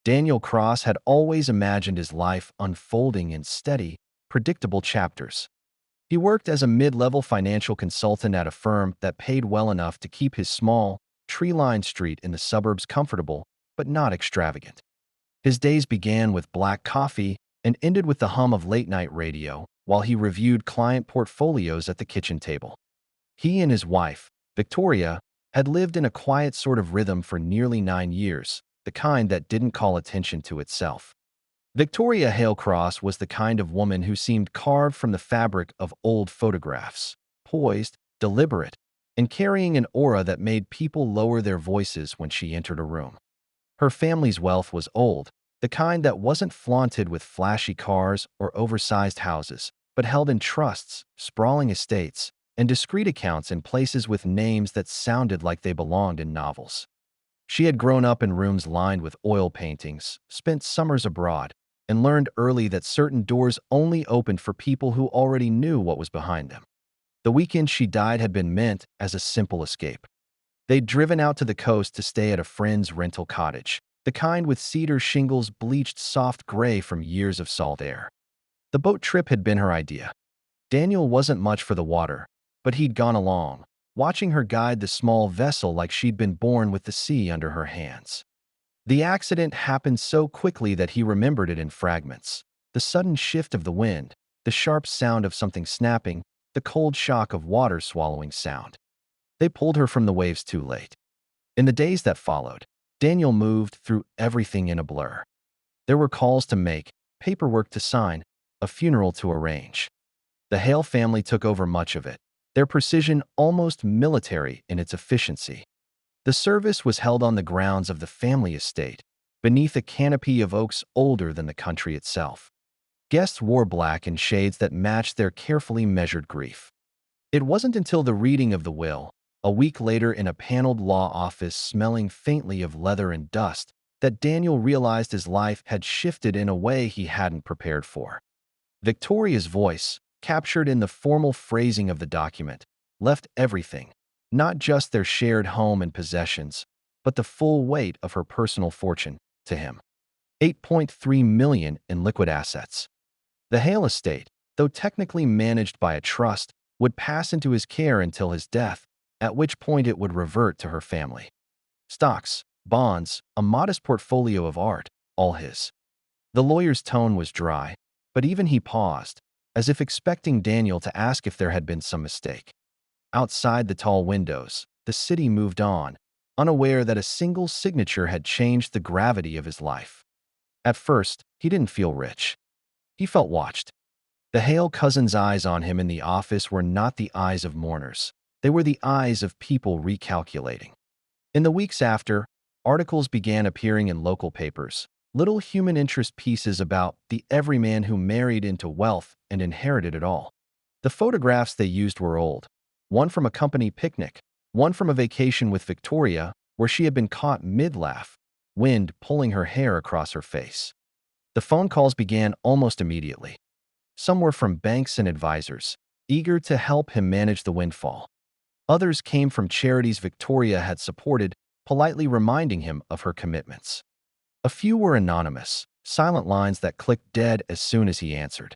Daniel Cross had always imagined his life unfolding in steady, predictable chapters. He worked as a mid-level financial consultant at a firm that paid well enough to keep his small, tree-lined street in the suburbs comfortable, but not extravagant. His days began with black coffee and ended with the hum of late-night radio while he reviewed client portfolios at the kitchen table. He and his wife, Victoria, had lived in a quiet sort of rhythm for nearly 9 years, the kind that didn't call attention to itself. Victoria Hale Cross was the kind of woman who seemed carved from the fabric of old photographs, poised, deliberate, and carrying an aura that made people lower their voices when she entered a room. Her family's wealth was old, the kind that wasn't flaunted with flashy cars or oversized houses, but held in trusts, sprawling estates, and discreet accounts in places with names that sounded like they belonged in novels. She had grown up in rooms lined with oil paintings, spent summers abroad, and learned early that certain doors only opened for people who already knew what was behind them. The weekend she died had been meant as a simple escape. They'd driven out to the coast to stay at a friend's rental cottage, the kind with cedar shingles bleached soft gray from years of salt air. The boat trip had been her idea. Daniel wasn't much for the water, but he'd gone along, watching her guide the small vessel like she'd been born with the sea under her hands. The accident happened so quickly that he remembered it in fragments. The sudden shift of the wind, the sharp sound of something snapping, the cold shock of water swallowing sound. They pulled her from the waves too late. In the days that followed, Daniel moved through everything in a blur. There were calls to make, paperwork to sign, a funeral to arrange. The Hale family took over much of it, their precision almost military in its efficiency. The service was held on the grounds of the family estate, beneath a canopy of oaks older than the country itself. Guests wore black in shades that matched their carefully measured grief. It wasn't until the reading of the will, a week later in a paneled law office smelling faintly of leather and dust, that Daniel realized his life had shifted in a way he hadn't prepared for. Victoria's voice, captured in the formal phrasing of the document, left everything, not just their shared home and possessions, but the full weight of her personal fortune, to him. $8.3 million in liquid assets. The Hale estate, though technically managed by a trust, would pass into his care until his death, at which point it would revert to her family. Stocks, bonds, a modest portfolio of art, all his. The lawyer's tone was dry, but even he paused, as if expecting Daniel to ask if there had been some mistake. Outside the tall windows, the city moved on, unaware that a single signature had changed the gravity of his life. At first, he didn't feel rich. He felt watched. The Hale cousins' eyes on him in the office were not the eyes of mourners. They were the eyes of people recalculating. In the weeks after, articles began appearing in local papers, little human interest pieces about the everyman who married into wealth and inherited it all. The photographs they used were old. One from a company picnic, one from a vacation with Victoria, where she had been caught mid-laugh, wind pulling her hair across her face. The phone calls began almost immediately. Some were from banks and advisors, eager to help him manage the windfall. Others came from charities Victoria had supported, politely reminding him of her commitments. A few were anonymous, silent lines that clicked dead as soon as he answered.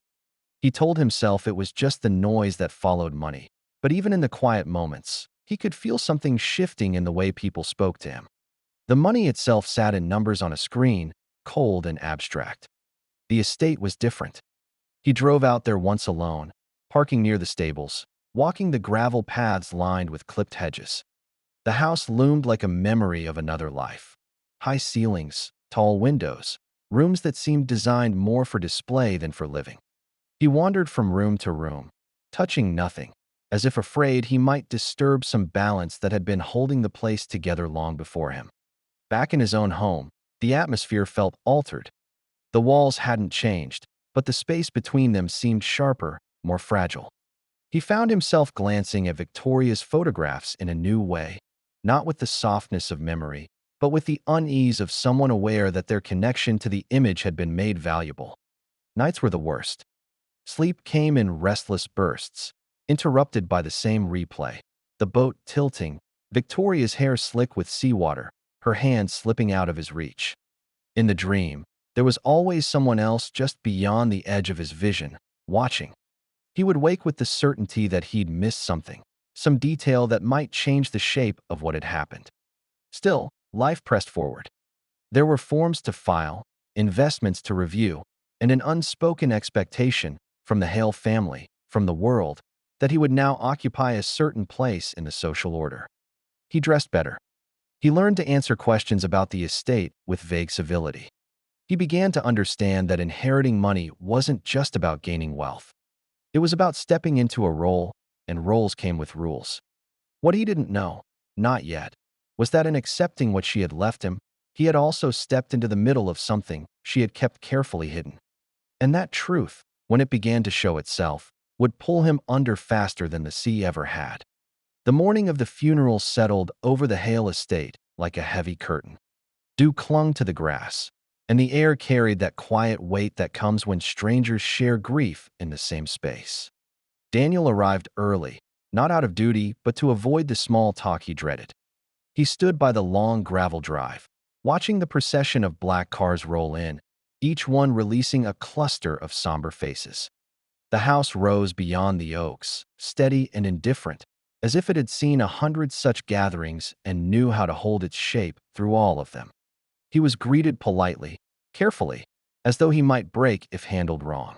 He told himself it was just the noise that followed money. But even in the quiet moments, he could feel something shifting in the way people spoke to him. The money itself sat in numbers on a screen, cold and abstract. The estate was different. He drove out there once alone, parking near the stables, walking the gravel paths lined with clipped hedges. The house loomed like a memory of another life. High ceilings, tall windows, rooms that seemed designed more for display than for living. He wandered from room to room, touching nothing, as if afraid he might disturb some balance that had been holding the place together long before him. Back in his own home, the atmosphere felt altered. The walls hadn't changed, but the space between them seemed sharper, more fragile. He found himself glancing at Victoria's photographs in a new way, not with the softness of memory, but with the unease of someone aware that their connection to the image had been made valuable. Nights were the worst. Sleep came in restless bursts, interrupted by the same replay. The boat tilting, Victoria's hair slick with seawater, her hand slipping out of his reach. In the dream, there was always someone else just beyond the edge of his vision, watching. He would wake with the certainty that he'd missed something, some detail that might change the shape of what had happened. Still, life pressed forward. There were forms to file, investments to review, and an unspoken expectation from the Hale family, from the world, that he would now occupy a certain place in the social order. He dressed better. He learned to answer questions about the estate with vague civility. He began to understand that inheriting money wasn't just about gaining wealth. It was about stepping into a role, and roles came with rules. What he didn't know, not yet, was that in accepting what she had left him, he had also stepped into the middle of something she had kept carefully hidden. And that truth, when it began to show itself, would pull him under faster than the sea ever had. The morning of the funeral settled over the Hale estate like a heavy curtain. Dew clung to the grass, and the air carried that quiet weight that comes when strangers share grief in the same space. Daniel arrived early, not out of duty, but to avoid the small talk he dreaded. He stood by the long gravel drive, watching the procession of black cars roll in, each one releasing a cluster of somber faces. The house rose beyond the oaks, steady and indifferent, as if it had seen 100 such gatherings and knew how to hold its shape through all of them. He was greeted politely, carefully, as though he might break if handled wrong.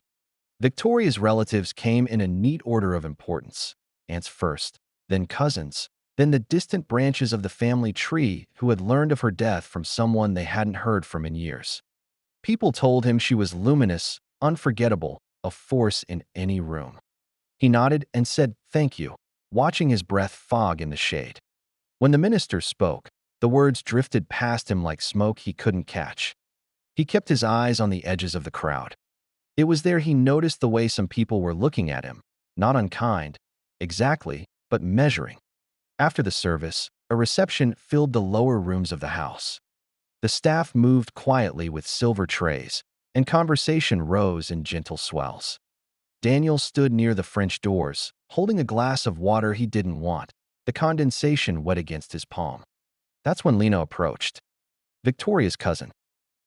Victoria's relatives came in a neat order of importance: aunts first, then cousins, then the distant branches of the family tree who had learned of her death from someone they hadn't heard from in years. People told him she was luminous, unforgettable, a force in any room. He nodded and said thank you, watching his breath fog in the shade. When the minister spoke, the words drifted past him like smoke he couldn't catch. He kept his eyes on the edges of the crowd. It was there he noticed the way some people were looking at him, not unkind, exactly, but measuring. After the service, a reception filled the lower rooms of the house. The staff moved quietly with silver trays, and conversation rose in gentle swells. Daniel stood near the French doors, holding a glass of water he didn't want, the condensation wet against his palm. That's when Lena approached. Victoria's cousin.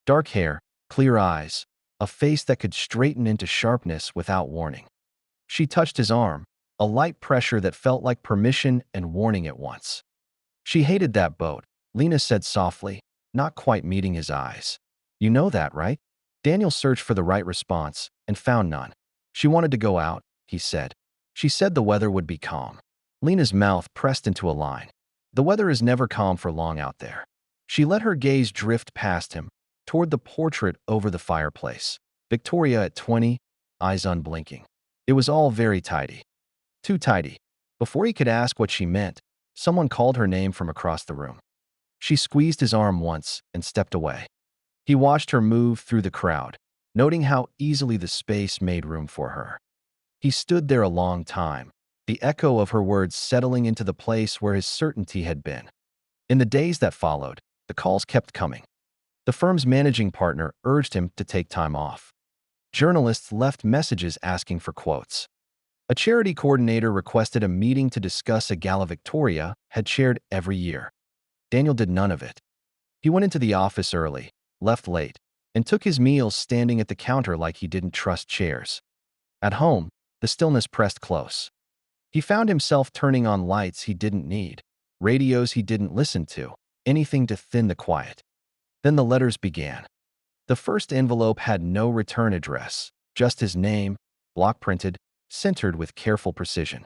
Dark hair, clear eyes, a face that could straighten into sharpness without warning. She touched his arm, a light pressure that felt like permission and warning at once. She hated that boat, Lena said softly, not quite meeting his eyes. You know that, right? Daniel searched for the right response and found none. She wanted to go out, he said. She said the weather would be calm. Lena's mouth pressed into a line. The weather is never calm for long out there. She let her gaze drift past him, toward the portrait over the fireplace. Victoria at 20, eyes unblinking. It was all very tidy. Too tidy. Before he could ask what she meant, someone called her name from across the room. She squeezed his arm once and stepped away. He watched her move through the crowd, noting how easily the space made room for her. He stood there a long time, the echo of her words settling into the place where his certainty had been. In the days that followed, the calls kept coming. The firm's managing partner urged him to take time off. Journalists left messages asking for quotes. A charity coordinator requested a meeting to discuss a gala Victoria had chaired every year. Daniel did none of it. He went into the office early, left late, and took his meals standing at the counter like he didn't trust chairs. At home, the stillness pressed close. He found himself turning on lights he didn't need, radios he didn't listen to, anything to thin the quiet. Then the letters began. The first envelope had no return address, just his name, block printed, centered with careful precision.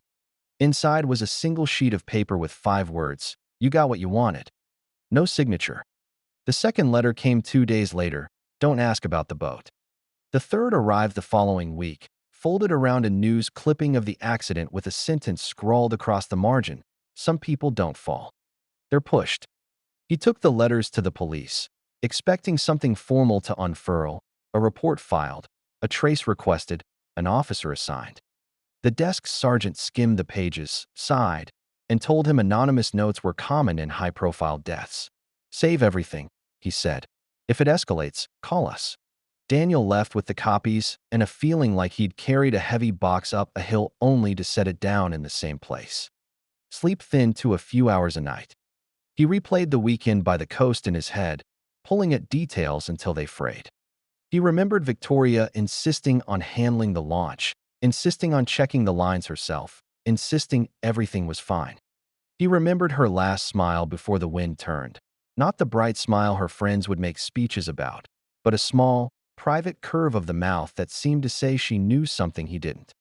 Inside was a single sheet of paper with 5 words, "You got what you wanted." No signature. The second letter came 2 days later, "Don't ask about the boat." The third arrived the following week, folded around a news clipping of the accident with a sentence scrawled across the margin, "Some people don't fall. They're pushed." He took the letters to the police, expecting something formal to unfurl, a report filed, a trace requested, an officer assigned. The desk sergeant skimmed the pages, sighed, and told him anonymous notes were common in high-profile deaths. "Save everything," he said. "If it escalates, call us." Daniel left with the copies and a feeling like he'd carried a heavy box up a hill only to set it down in the same place. Sleep thinned to a few hours a night. He replayed the weekend by the coast in his head, pulling at details until they frayed. He remembered Victoria insisting on handling the launch, insisting on checking the lines herself, insisting everything was fine. He remembered her last smile before the wind turned. Not the bright smile her friends would make speeches about, but a small, private curve of the mouth that seemed to say she knew something he didn't.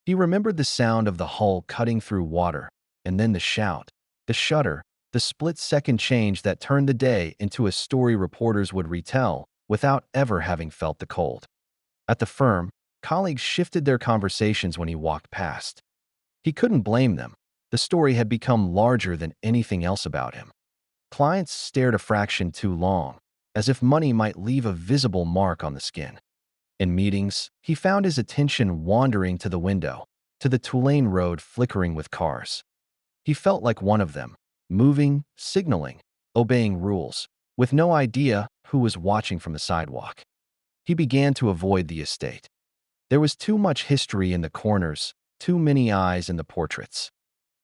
He remembered the sound of the hull cutting through water, and then the shout, the shudder, the split-second change that turned the day into a story reporters would retell without ever having felt the cold. At the firm, colleagues shifted their conversations when he walked past. He couldn't blame them. The story had become larger than anything else about him. Clients stared a fraction too long, as if money might leave a visible mark on the skin. In meetings, he found his attention wandering to the window, to the Tulane road flickering with cars. He felt like one of them, moving, signaling, obeying rules, with no idea who was watching from the sidewalk. He began to avoid the estate. There was too much history in the corners, too many eyes in the portraits.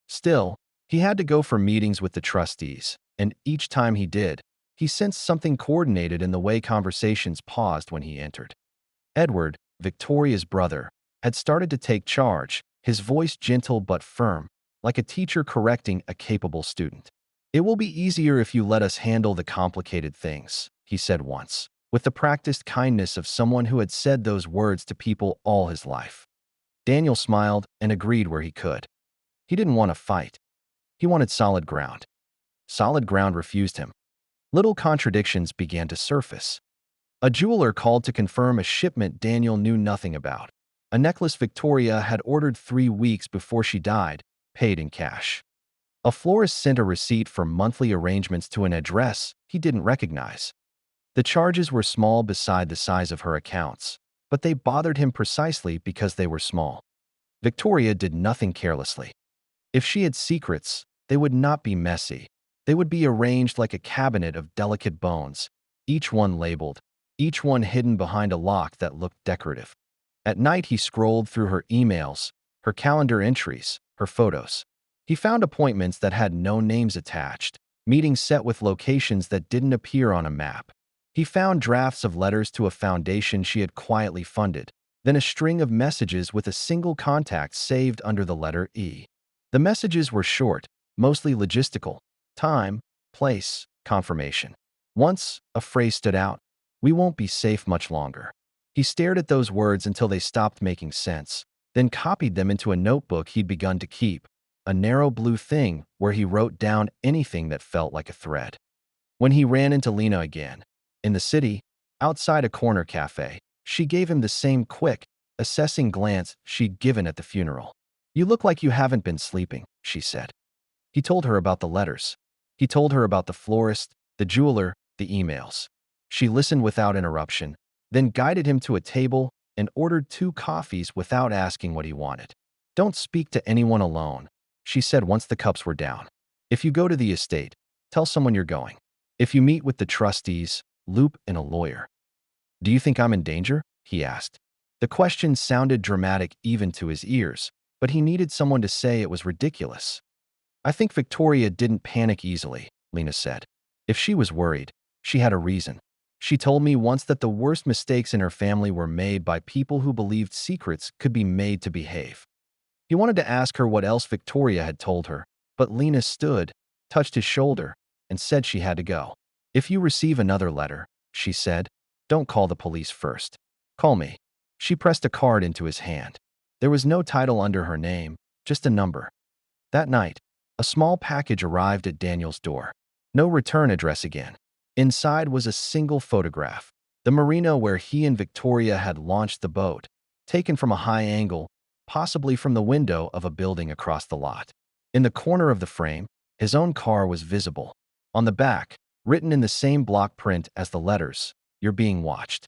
Still, he had to go for meetings with the trustees, and each time he did, he sensed something coordinated in the way conversations paused when he entered. Edward, Victoria's brother, had started to take charge, his voice gentle but firm, like a teacher correcting a capable student. "It will be easier if you let us handle the complicated things," he said once, with the practiced kindness of someone who had said those words to people all his life. Daniel smiled and agreed where he could. He didn't want to fight. He wanted solid ground. Solid ground refused him. Little contradictions began to surface. A jeweler called to confirm a shipment Daniel knew nothing about. A necklace Victoria had ordered 3 weeks before she died, paid in cash. A florist sent a receipt for monthly arrangements to an address he didn't recognize. The charges were small beside the size of her accounts, but they bothered him precisely because they were small. Victoria did nothing carelessly. If she had secrets, they would not be messy. They would be arranged like a cabinet of delicate bones, each one labeled, each one hidden behind a lock that looked decorative. At night, he scrolled through her emails, her calendar entries, her photos. He found appointments that had no names attached, meetings set with locations that didn't appear on a map. He found drafts of letters to a foundation she had quietly funded, then a string of messages with a single contact saved under the letter E. The messages were short, mostly logistical: time, place, confirmation. Once, a phrase stood out: "We won't be safe much longer." He stared at those words until they stopped making sense, then copied them into a notebook he'd begun to keep, a narrow blue thing where he wrote down anything that felt like a thread. When he ran into Lena again, in the city, outside a corner cafe, she gave him the same quick, assessing glance she'd given at the funeral. "You look like you haven't been sleeping," she said. He told her about the letters. He told her about the florist, the jeweler, the emails. She listened without interruption, then guided him to a table and ordered 2 coffees without asking what he wanted. "Don't speak to anyone alone," she said once the cups were down. "If you go to the estate, tell someone you're going. If you meet with the trustees, loop in a lawyer." "Do you think I'm in danger?" he asked. The question sounded dramatic even to his ears, but he needed someone to say it was ridiculous. "I think Victoria didn't panic easily," Lena said. "If she was worried, she had a reason. She told me once that the worst mistakes in her family were made by people who believed secrets could be made to behave." He wanted to ask her what else Victoria had told her, but Lena stood, touched his shoulder, and said she had to go. "If you receive another letter," she said, "don't call the police first. Call me." She pressed a card into his hand. There was no title under her name, just a number. That night, a small package arrived at Daniel's door. No return address again. Inside was a single photograph, the marina where he and Victoria had launched the boat, taken from a high angle, possibly from the window of a building across the lot. In the corner of the frame, his own car was visible. On the back, written in the same block print as the letters, "You're being watched."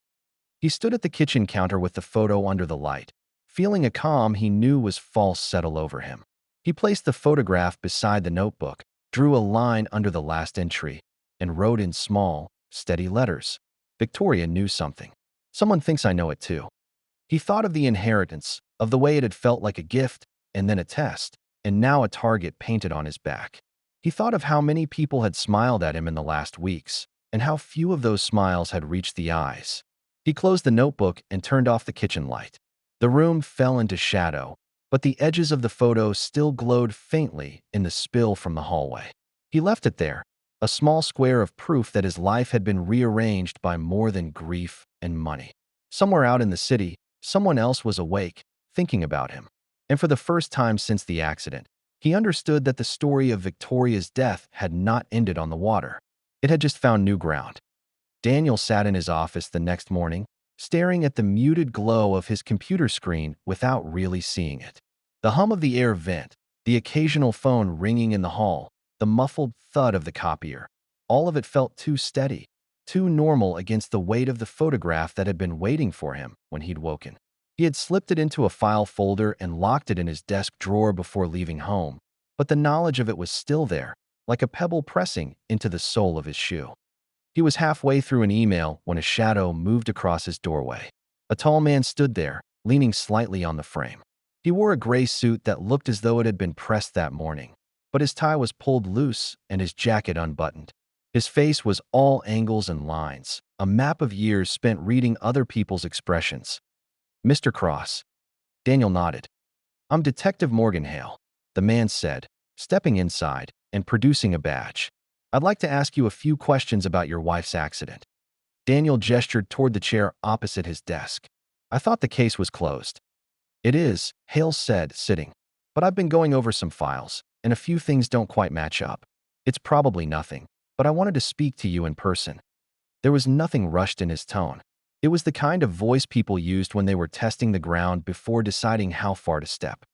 He stood at the kitchen counter with the photo under the light, feeling a calm he knew was false settle over him. He placed the photograph beside the notebook, drew a line under the last entry, and wrote in small, steady letters, "Victoria knew something. Someone thinks I know it too." He thought of the inheritance, of the way it had felt like a gift, and then a test, and now a target painted on his back. He thought of how many people had smiled at him in the last weeks, and how few of those smiles had reached the eyes. He closed the notebook and turned off the kitchen light. The room fell into shadow, but the edges of the photo still glowed faintly in the spill from the hallway. He left it there, a small square of proof that his life had been rearranged by more than grief and money. Somewhere out in the city, someone else was awake, thinking about him. And for the first time since the accident, he understood that the story of Victoria's death had not ended on the water. It had just found new ground. Daniel sat in his office the next morning, staring at the muted glow of his computer screen without really seeing it. The hum of the air vent, the occasional phone ringing in the hall, the muffled thud of the copier, all of it felt too steady, too normal against the weight of the photograph that had been waiting for him when he'd woken. He had slipped it into a file folder and locked it in his desk drawer before leaving home, but the knowledge of it was still there, like a pebble pressing into the sole of his shoe. He was halfway through an email when a shadow moved across his doorway. A tall man stood there, leaning slightly on the frame. He wore a gray suit that looked as though it had been pressed that morning, but his tie was pulled loose and his jacket unbuttoned. His face was all angles and lines, a map of years spent reading other people's expressions. "Mr. Cross." Daniel nodded. "I'm Detective Morgan Hale," the man said, stepping inside and producing a badge. "I'd like to ask you a few questions about your wife's accident." Daniel gestured toward the chair opposite his desk. "I thought the case was closed." "It is," Hale said, sitting. "But I've been going over some files, and a few things don't quite match up. It's probably nothing, but I wanted to speak to you in person." There was nothing rushed in his tone. It was the kind of voice people used when they were testing the ground before deciding how far to step.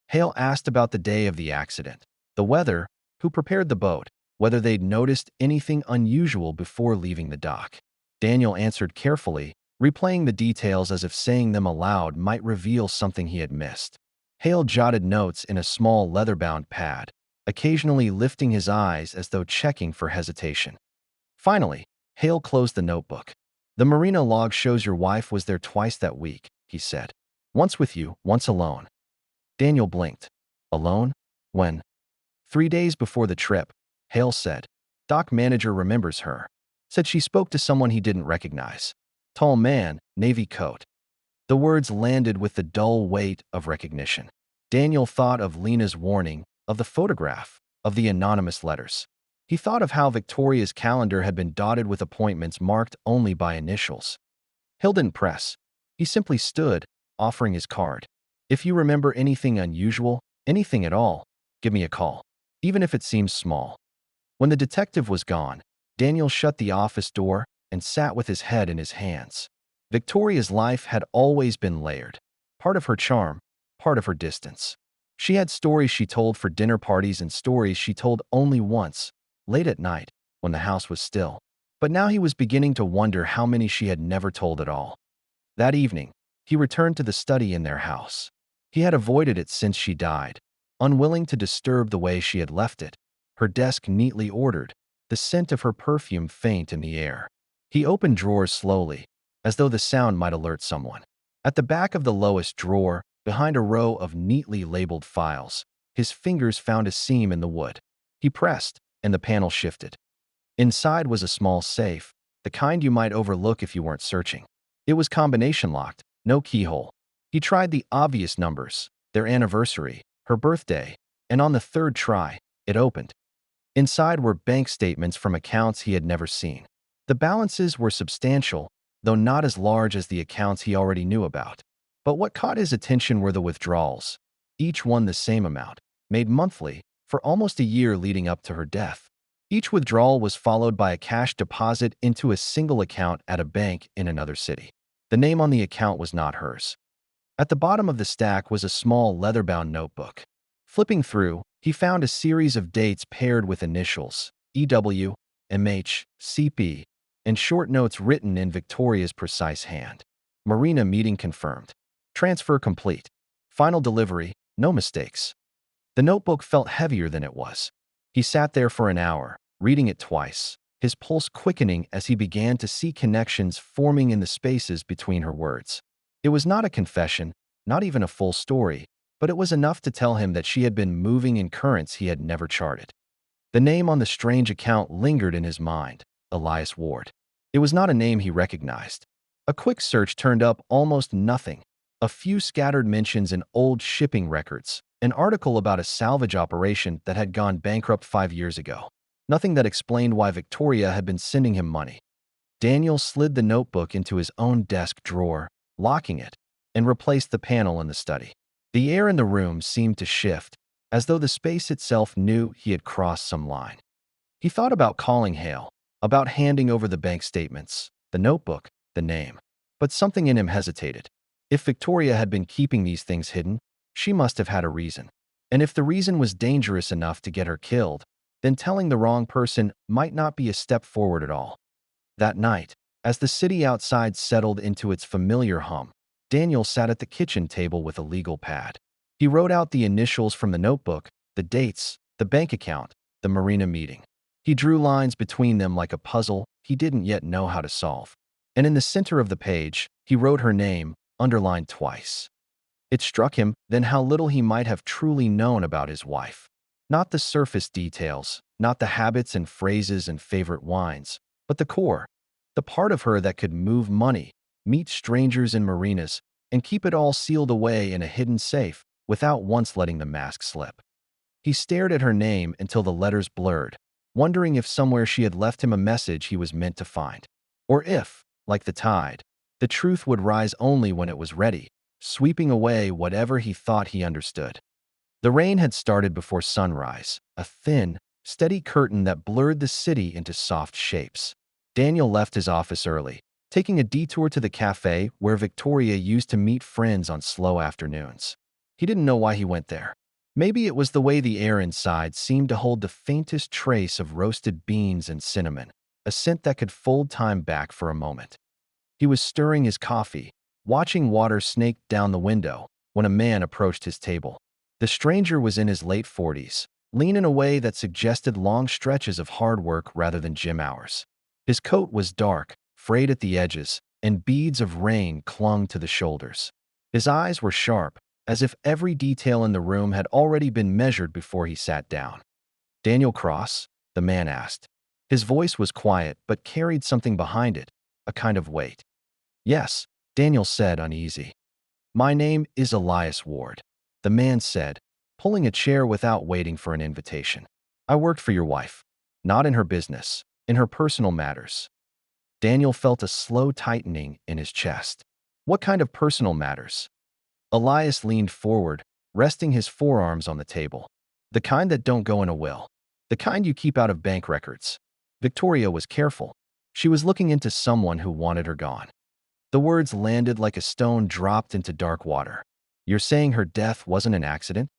Hale asked about the day of the accident, the weather, who prepared the boat, whether they'd noticed anything unusual before leaving the dock. Daniel answered carefully, replaying the details as if saying them aloud might reveal something he had missed. Hale jotted notes in a small leather-bound pad, occasionally lifting his eyes as though checking for hesitation. Finally, Hale closed the notebook. "The marina log shows your wife was there twice that week," he said. "Once with you, once alone." Daniel blinked. "Alone? When?" "3 days before the trip," Hale said. "Dock manager remembers her. Said she spoke to someone he didn't recognize. Tall man, navy coat." The words landed with the dull weight of recognition. Daniel thought of Lena's warning, of the photograph, of the anonymous letters. He thought of how Victoria's calendar had been dotted with appointments marked only by initials. Hale didn't press. He simply stood, offering his card. "If you remember anything unusual, anything at all, give me a call, even if it seems small." When the detective was gone, Daniel shut the office door and sat with his head in his hands. Victoria's life had always been layered, part of her charm, part of her distance. She had stories she told for dinner parties and stories she told only once, late at night, when the house was still. But now he was beginning to wonder how many she had never told at all. That evening, he returned to the study in their house. He had avoided it since she died, unwilling to disturb the way she had left it, her desk neatly ordered, the scent of her perfume faint in the air. He opened drawers slowly, as though the sound might alert someone. At the back of the lowest drawer, behind a row of neatly labeled files, his fingers found a seam in the wood. He pressed, and the panel shifted. Inside was a small safe, the kind you might overlook if you weren't searching. It was combination locked, no keyhole. He tried the obvious numbers, their anniversary, her birthday, and on the third try, it opened. Inside were bank statements from accounts he had never seen. The balances were substantial, though not as large as the accounts he already knew about. But what caught his attention were the withdrawals, each one the same amount, made monthly, for almost a year leading up to her death. Each withdrawal was followed by a cash deposit into a single account at a bank in another city. The name on the account was not hers. At the bottom of the stack was a small leather-bound notebook. Flipping through, he found a series of dates paired with initials, EW, MH, CP, and short notes written in Victoria's precise hand. "Marina meeting confirmed. Transfer complete. Final delivery, no mistakes." The notebook felt heavier than it was. He sat there for an hour, reading it twice, his pulse quickening as he began to see connections forming in the spaces between her words. It was not a confession, not even a full story, but it was enough to tell him that she had been moving in currents he had never charted. The name on the strange account lingered in his mind, Elias Ward. It was not a name he recognized. A quick search turned up almost nothing. A few scattered mentions in old shipping records, an article about a salvage operation that had gone bankrupt 5 years ago. Nothing that explained why Victoria had been sending him money. Daniel slid the notebook into his own desk drawer, locking it, and replaced the panel in the study. The air in the room seemed to shift, as though the space itself knew he had crossed some line. He thought about calling Hale, about handing over the bank statements, the notebook, the name. But something in him hesitated. If Victoria had been keeping these things hidden, she must have had a reason. And if the reason was dangerous enough to get her killed, then telling the wrong person might not be a step forward at all. That night, as the city outside settled into its familiar hum, Daniel sat at the kitchen table with a legal pad. He wrote out the initials from the notebook, the dates, the bank account, the marina meeting. He drew lines between them like a puzzle he didn't yet know how to solve. And in the center of the page, he wrote her name, underlined twice. It struck him then how little he might have truly known about his wife. Not the surface details, not the habits and phrases and favorite wines, but the core, the part of her that could move money, meet strangers in marinas, and keep it all sealed away in a hidden safe without once letting the mask slip. He stared at her name until the letters blurred, wondering if somewhere she had left him a message he was meant to find. Or if, like the tide, the truth would rise only when it was ready, sweeping away whatever he thought he understood. The rain had started before sunrise, a thin, steady curtain that blurred the city into soft shapes. Daniel left his office early, taking a detour to the cafe where Victoria used to meet friends on slow afternoons. He didn't know why he went there. Maybe it was the way the air inside seemed to hold the faintest trace of roasted beans and cinnamon, a scent that could fold time back for a moment. He was stirring his coffee, watching water snake down the window, when a man approached his table. The stranger was in his late 40s, lean in a way that suggested long stretches of hard work rather than gym hours. His coat was dark, frayed at the edges, and beads of rain clung to the shoulders. His eyes were sharp, as if every detail in the room had already been measured before he sat down. "Daniel Cross?" the man asked. His voice was quiet but carried something behind it, a kind of weight. "Yes," Daniel said, uneasy. "My name is Elias Ward," the man said, pulling a chair without waiting for an invitation. "I worked for your wife. Not in her business, in her personal matters." Daniel felt a slow tightening in his chest. What kind of personal matters? Elias leaned forward, resting his forearms on the table. "The kind that don't go in a will. The kind you keep out of bank records." Victoria was careful. She was looking into someone who wanted her gone. The words landed like a stone dropped into dark water. "You're saying her death wasn't an accident?"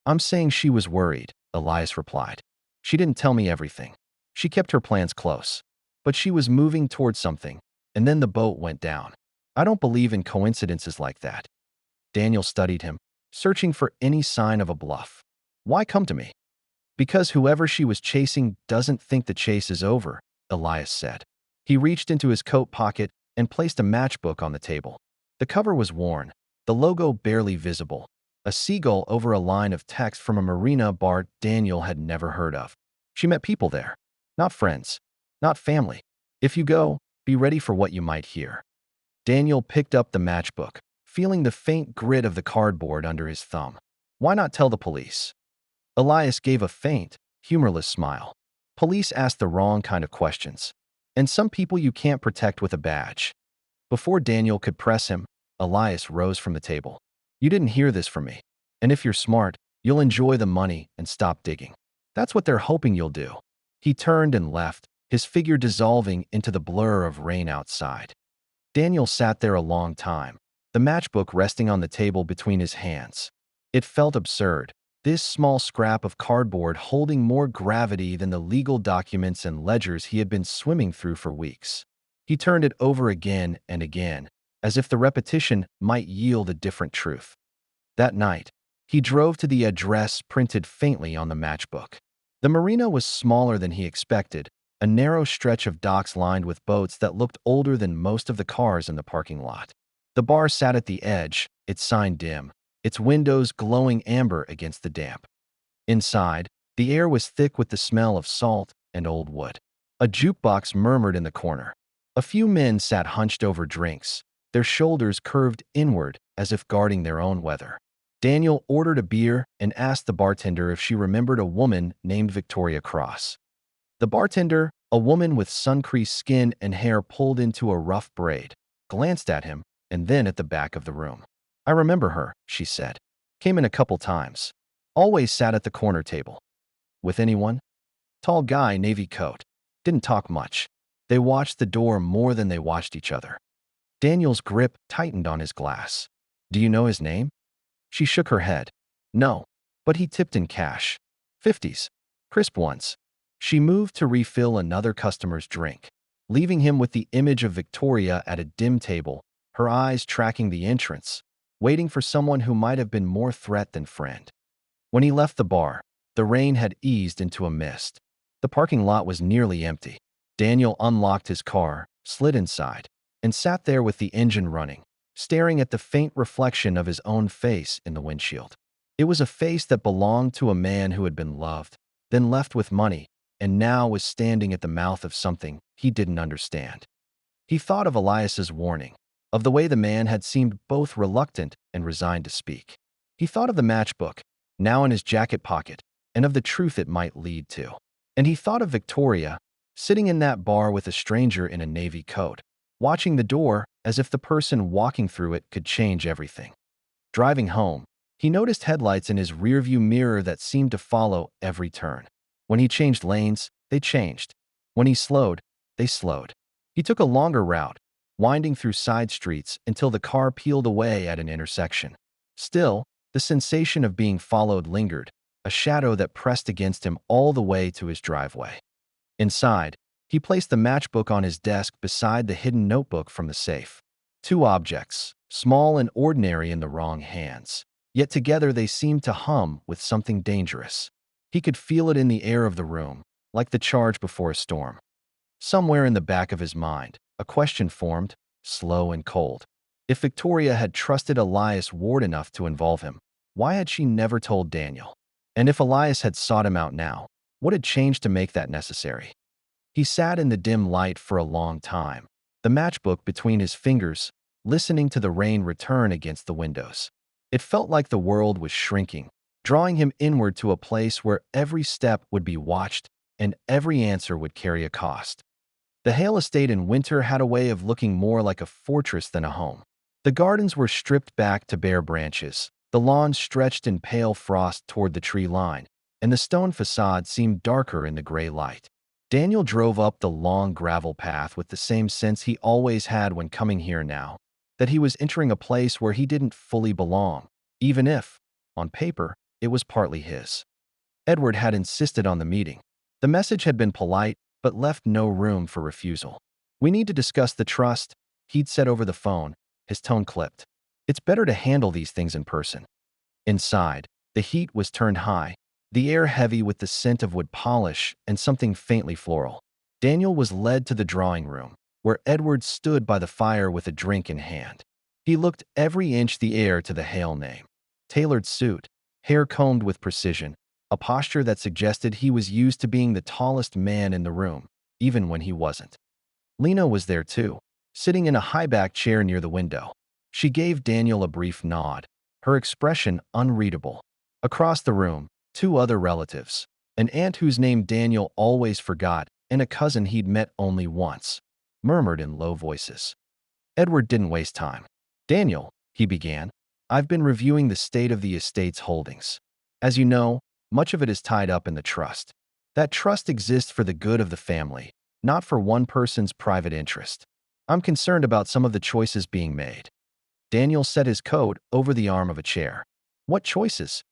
"I'm saying she was worried," Elias replied. "She didn't tell me everything. She kept her plans close. But she was moving towards something, and then the boat went down. I don't believe in coincidences like that." Daniel studied him, searching for any sign of a bluff. "Why come to me?" "Because whoever she was chasing doesn't think the chase is over," Elias said. He reached into his coat pocket and placed a matchbook on the table. The cover was worn, the logo barely visible, a seagull over a line of text from a marina bar Daniel had never heard of. She met people there. Not friends, not family. "If you go, be ready for what you might hear." Daniel picked up the matchbook, feeling the faint grit of the cardboard under his thumb. "Why not tell the police?" Elias gave a faint, humorless smile. "Police ask the wrong kind of questions. And some people you can't protect with a badge." Before Daniel could press him, Elias rose from the table. "You didn't hear this from me. And if you're smart, you'll enjoy the money and stop digging. That's what they're hoping you'll do." He turned and left, his figure dissolving into the blur of rain outside. Daniel sat there a long time, the matchbook resting on the table between his hands. It felt absurd, this small scrap of cardboard holding more gravity than the legal documents and ledgers he had been swimming through for weeks. He turned it over again and again, as if the repetition might yield a different truth. That night, he drove to the address printed faintly on the matchbook. The marina was smaller than he expected, a narrow stretch of docks lined with boats that looked older than most of the cars in the parking lot. The bar sat at the edge, its sign dim, its windows glowing amber against the damp. Inside, the air was thick with the smell of salt and old wood. A jukebox murmured in the corner. A few men sat hunched over drinks, their shoulders curved inward as if guarding their own weather. Daniel ordered a beer and asked the bartender if she remembered a woman named Victoria Cross. The bartender, a woman with sun-creased skin and hair pulled into a rough braid, glanced at him and then at the back of the room. "I remember her," she said. "Came in a couple times. Always sat at the corner table." "With anyone?" "Tall guy, navy coat. Didn't talk much. They watched the door more than they watched each other." Daniel's grip tightened on his glass. "Do you know his name?" She shook her head. "No, but he tipped in cash. 50s. Crisp ones." She moved to refill another customer's drink, leaving him with the image of Victoria at a dim table, her eyes tracking the entrance, waiting for someone who might have been more threat than friend. When he left the bar, the rain had eased into a mist. The parking lot was nearly empty. Daniel unlocked his car, slid inside, and sat there with the engine running, staring at the faint reflection of his own face in the windshield. It was a face that belonged to a man who had been loved, then left with money, and now was standing at the mouth of something he didn't understand. He thought of Elias's warning, of the way the man had seemed both reluctant and resigned to speak. He thought of the matchbook, now in his jacket pocket, and of the truth it might lead to. And he thought of Victoria, sitting in that bar with a stranger in a navy coat, watching the door as if the person walking through it could change everything. Driving home, he noticed headlights in his rearview mirror that seemed to follow every turn. When he changed lanes, they changed. When he slowed, they slowed. He took a longer route, winding through side streets until the car peeled away at an intersection. Still, the sensation of being followed lingered, a shadow that pressed against him all the way to his driveway. Inside, he placed the matchbook on his desk beside the hidden notebook from the safe. Two objects, small and ordinary in the wrong hands. Yet together they seemed to hum with something dangerous. He could feel it in the air of the room, like the charge before a storm. Somewhere in the back of his mind, a question formed, slow and cold. If Victoria had trusted Elias Ward enough to involve him, why had she never told Daniel? And if Elias had sought him out now, what had changed to make that necessary? He sat in the dim light for a long time, the matchbook between his fingers, listening to the rain return against the windows. It felt like the world was shrinking, drawing him inward to a place where every step would be watched and every answer would carry a cost. The Hale estate in winter had a way of looking more like a fortress than a home. The gardens were stripped back to bare branches, the lawns stretched in pale frost toward the tree line, and the stone facade seemed darker in the gray light. Daniel drove up the long gravel path with the same sense he always had when coming here now, that he was entering a place where he didn't fully belong, even if, on paper, it was partly his. Edward had insisted on the meeting. The message had been polite, but left no room for refusal. "We need to discuss the trust," he'd said over the phone, his tone clipped. "It's better to handle these things in person." Inside, the heat was turned high, the air heavy with the scent of wood polish and something faintly floral. Daniel was led to the drawing room, where Edward stood by the fire with a drink in hand. He looked every inch the heir to the Hale name. Tailored suit, hair combed with precision, a posture that suggested he was used to being the tallest man in the room, even when he wasn't. Lena was there too, sitting in a high-backed chair near the window. She gave Daniel a brief nod, her expression unreadable. Across the room, two other relatives, an aunt whose name Daniel always forgot and a cousin he'd met only once, murmured in low voices. Edward didn't waste time. "Daniel," he began, "I've been reviewing the state of the estate's holdings. As you know, much of it is tied up in the trust. That trust exists for the good of the family, not for one person's private interest. I'm concerned about some of the choices being made." Daniel set his coat over the arm of a chair. "What choices?"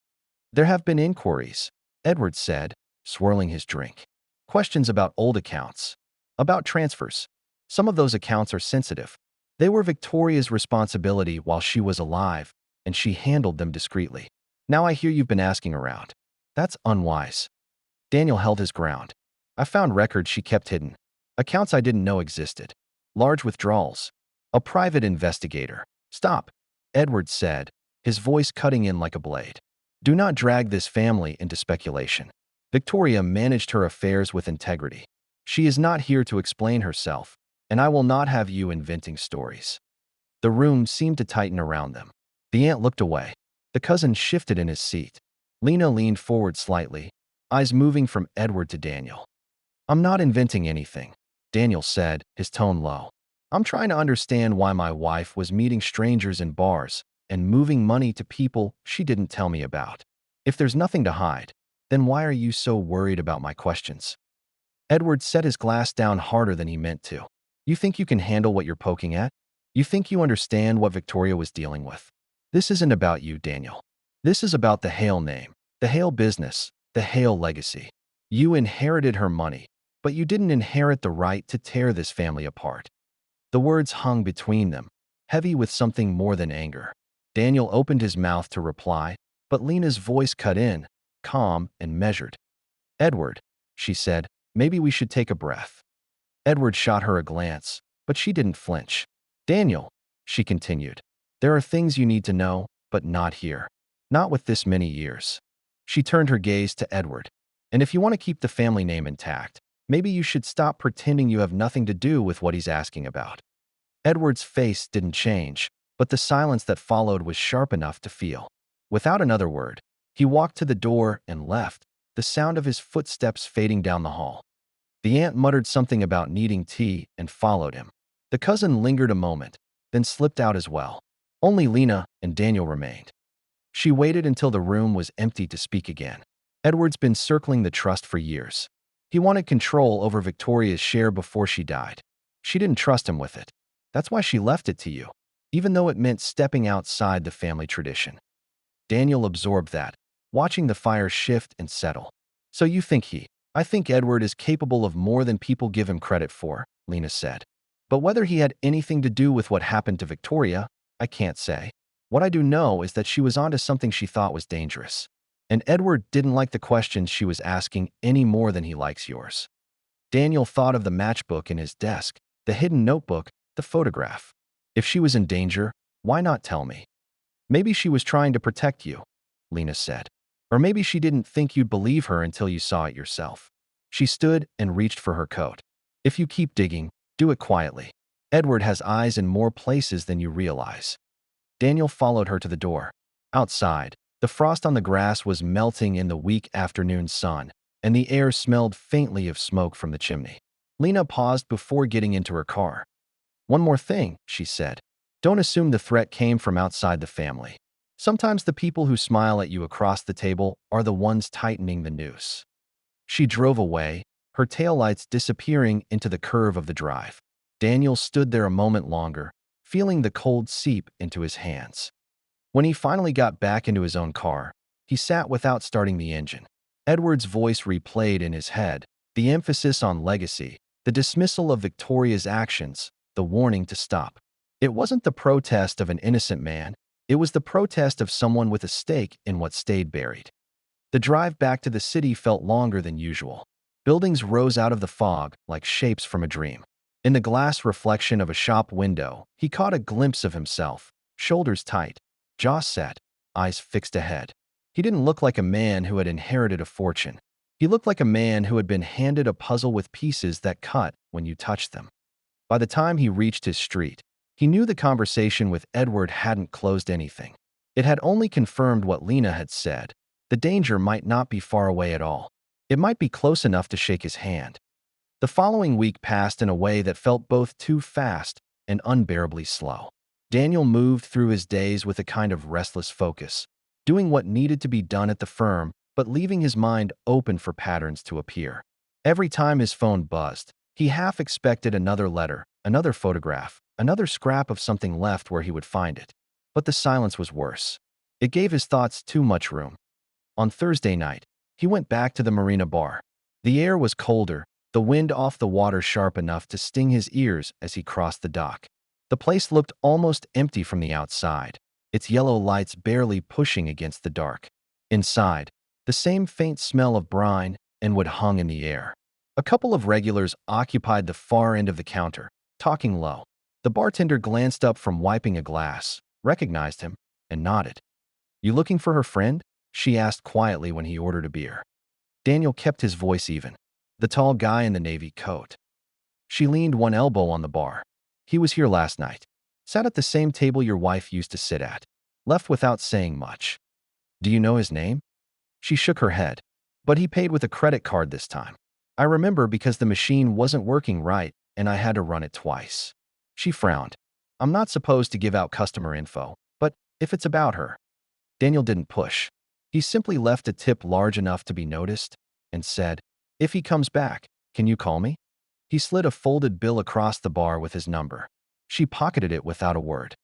"There have been inquiries," Edward said, swirling his drink. "Questions about old accounts, about transfers. Some of those accounts are sensitive. They were Victoria's responsibility while she was alive, and she handled them discreetly. Now I hear you've been asking around. That's unwise." Daniel held his ground. "I found records she kept hidden, accounts I didn't know existed, large withdrawals. A private investigator." "Stop," Edward said, his voice cutting in like a blade. "Do not drag this family into speculation. Victoria managed her affairs with integrity. She is not here to explain herself, and I will not have you inventing stories." The room seemed to tighten around them. The aunt looked away. The cousin shifted in his seat. Lena leaned forward slightly, eyes moving from Edward to Daniel. "I'm not inventing anything," Daniel said, his tone low. "I'm trying to understand why my wife was meeting strangers in bars and moving money to people she didn't tell me about. If there's nothing to hide, then why are you so worried about my questions?" Edward set his glass down harder than he meant to. "You think you can handle what you're poking at? You think you understand what Victoria was dealing with? This isn't about you, Daniel. This is about the Hale name, the Hale business, the Hale legacy. You inherited her money, but you didn't inherit the right to tear this family apart." The words hung between them, heavy with something more than anger. Daniel opened his mouth to reply, but Lena's voice cut in, calm and measured. "Edward," she said, "maybe we should take a breath." Edward shot her a glance, but she didn't flinch. "Daniel," she continued, "there are things you need to know, but not here. Not with this many years." She turned her gaze to Edward. "And if you want to keep the family name intact, maybe you should stop pretending you have nothing to do with what he's asking about." Edward's face didn't change, but the silence that followed was sharp enough to feel. Without another word, he walked to the door and left, the sound of his footsteps fading down the hall. The aunt muttered something about needing tea and followed him. The cousin lingered a moment, then slipped out as well. Only Lena and Daniel remained. She waited until the room was empty to speak again. Edward's been circling the trust for years. He wanted control over Victoria's share before she died. She didn't trust him with it. That's why she left it to you, even though it meant stepping outside the family tradition. Daniel absorbed that, watching the fire shift and settle. "So you think I think Edward is capable of more than people give him credit for," Lena said. "But whether he had anything to do with what happened to Victoria, I can't say. What I do know is that she was onto something she thought was dangerous. And Edward didn't like the questions she was asking any more than he likes yours." Daniel thought of the matchbook in his desk, the hidden notebook, the photograph. "If she was in danger, why not tell me?" "Maybe she was trying to protect you," Lena said. "Or maybe she didn't think you'd believe her until you saw it yourself." She stood and reached for her coat. "If you keep digging, do it quietly. Edward has eyes in more places than you realize." Daniel followed her to the door. Outside, the frost on the grass was melting in the weak afternoon sun, and the air smelled faintly of smoke from the chimney. Lena paused before getting into her car. "One more thing," she said. "Don't assume the threat came from outside the family. Sometimes the people who smile at you across the table are the ones tightening the noose." She drove away, her taillights disappearing into the curve of the drive. Daniel stood there a moment longer, feeling the cold seep into his hands. When he finally got back into his own car, he sat without starting the engine. Edward's voice replayed in his head, the emphasis on legacy, the dismissal of Victoria's actions, the warning to stop. It wasn't the protest of an innocent man, it was the protest of someone with a stake in what stayed buried. The drive back to the city felt longer than usual. Buildings rose out of the fog like shapes from a dream. In the glass reflection of a shop window, he caught a glimpse of himself, shoulders tight, jaw set, eyes fixed ahead. He didn't look like a man who had inherited a fortune. He looked like a man who had been handed a puzzle with pieces that cut when you touched them. By the time he reached his street, he knew the conversation with Edward hadn't closed anything. It had only confirmed what Lena had said. The danger might not be far away at all. It might be close enough to shake his hand. The following week passed in a way that felt both too fast and unbearably slow. Daniel moved through his days with a kind of restless focus, doing what needed to be done at the firm, but leaving his mind open for patterns to appear. Every time his phone buzzed, he half expected another letter, another photograph, another scrap of something left where he would find it. But the silence was worse. It gave his thoughts too much room. On Thursday night, he went back to the marina bar. The air was colder, the wind off the water sharp enough to sting his ears as he crossed the dock. The place looked almost empty from the outside, its yellow lights barely pushing against the dark. Inside, the same faint smell of brine and wood hung in the air. A couple of regulars occupied the far end of the counter, talking low. The bartender glanced up from wiping a glass, recognized him, and nodded. "You looking for her friend?" she asked quietly when he ordered a beer. Daniel kept his voice even. The tall guy in the navy coat. She leaned one elbow on the bar. He was here last night. Sat at the same table your wife used to sit at. Left without saying much. Do you know his name? She shook her head. But he paid with a credit card this time. I remember because the machine wasn't working right and I had to run it twice. She frowned. I'm not supposed to give out customer info, but if it's about her. Daniel didn't push. He simply left a tip large enough to be noticed and said, if he comes back, can you call me? He slid a folded bill across the bar with his number. She pocketed it without a word.